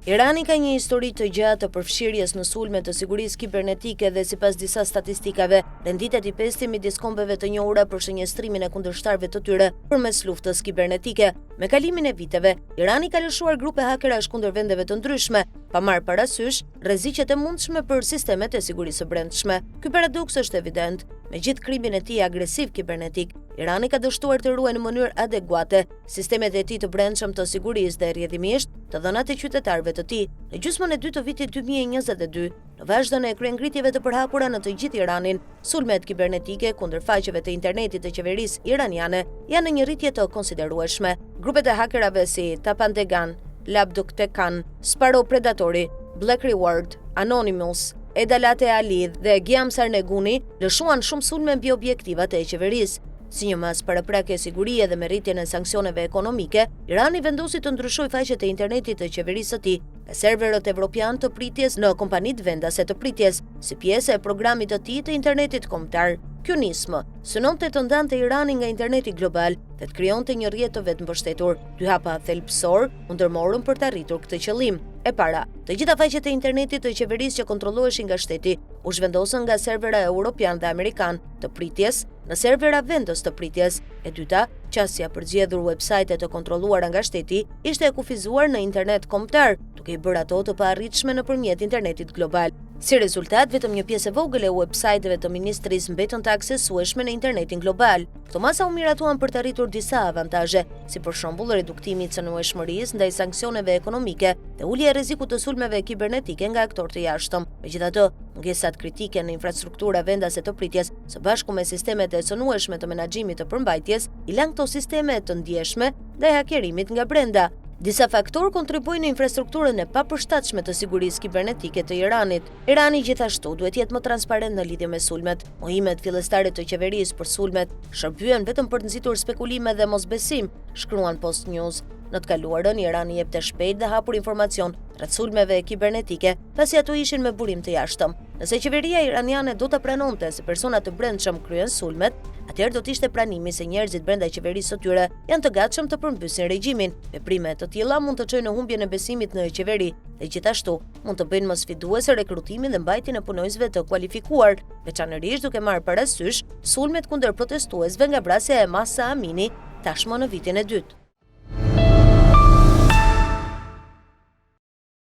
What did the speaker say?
Irani ka një histori të gjatë të përfshirjes në sulme të sigurisë kibernetike dhe sipas disa statistikave, renditet i pesti midis kombeve të njohura për shënjestrimin e kundërshtarëve të tyre përmes luftës kibernetike. Me kalimin e viteve, Irani ka lëshuar grupe hakerash kundër vendeve të ndryshme, pa marrë parasysh rreziqet e mundshme për sistemet e sigurisë së brendshme. Ky paradoks është evident. Me gjithë krimin e tij agresiv kibernetik, Irani ka dështuar të ruajë në mënyrë adekuate sistemet e tij të brendshëm të sigurisë dhe rrjedhimisht të dhënat e qytetarëve të tij. Në gjysmën e dytë të vitit 2022, në vazhdim e kryengritjeve të përhapura në të gjithë Iranin, sulmet kibernetike kundër faqeve të internetit të qeverisë iraniane janë në një rritje të konsiderueshme. Grupet e hakerave si Tapandegan, Labduktekan, Sparrow Predatori, Black Reward, Anonymous, Edalate Ali dhe Giam Sarneguni lëshuan shumë sulme mbi objektivat e qeverisë. Si një mas paraprakje sigurie dhe me rritjen e sanksioneve ekonomike, Irani vendosi të ndryshojë faqet e internetit të qeverisë së tij me serverët evropian të pritjes në kompanitë vendase të pritjes, si pjesë e programit të tij të internetit kombëtar. Ky nismë synonte të ndante Iranin nga interneti global dhe të krijonte një rrjet të vetëmbështetur. Dy hapa thelbësor u ndërmorën për të arritur këtë qëllim. E para, të gjitha faqet e internetit të qeverisë që kontrolloheshin nga shteti u zhvendosën nga servera europian dhe amerikan të pritjes në servera vendos të pritjes. E dyta, qasja për zgjedhur websajte të kontrolluara nga shteti ishte e kufizuar në internet kombëtar, duke i bërë ato të paarritshme nëpërmjet internetit global. Si rezultat, vetëm një pjesë e vogël e websajteve të ministrisë mbetën të aksesueshme në internetin global. Këto masa u miratuan për të arritur disa avantazhe, si për shembull reduktimi i cënueshmërisë ndaj sanksioneve ekonomike dhe ulja e rrezikut të sulmeve kibernetike nga aktorë të jashtëm. Megjithatë, mungesat kritike në infrastruktura vendase të pritjes, së bashku me sistemet e cënueshme të menaxhimit të përmbajtjes, i lan këto sisteme të ndjeshme ndaj hakerimit nga brenda. Disa faktorë kontribuojnë në infrastrukturën e papërshtatshme të sigurisë kibernetike të Iranit. Irani gjithashtu duhet jetë më transparent në lidhje me sulmet. Mohimet fillestare të qeverisë për sulmet shërbyen vetëm për të nxitur spekulime dhe mosbesim, shkruan Post News. Në të kaluarën, Irani jepte shpejt dhe hapur informacion rreth sulmeve kibernetike, pasi ato ishin me burim të jashtëm. Nëse qeveria iraniane do ta pranonte se persona të brendshëm kryen sulmet, atëherë do të ishte pranimi se njerëzit brenda qeverisë së tyre janë të gatshëm të përmbysin regjimin. Veprime të tilla mund të çojnë në humbjen e besimit në qeveri dhe gjithashtu mund të bëjnë më sfiduese rekrutimin dhe mbajtjen e punojësve të kualifikuar, veçanërisht duke marrë parasysh sulmet kundër protestuesve nga vrasja e Mahsa Amini tashmë në vitin e dytë.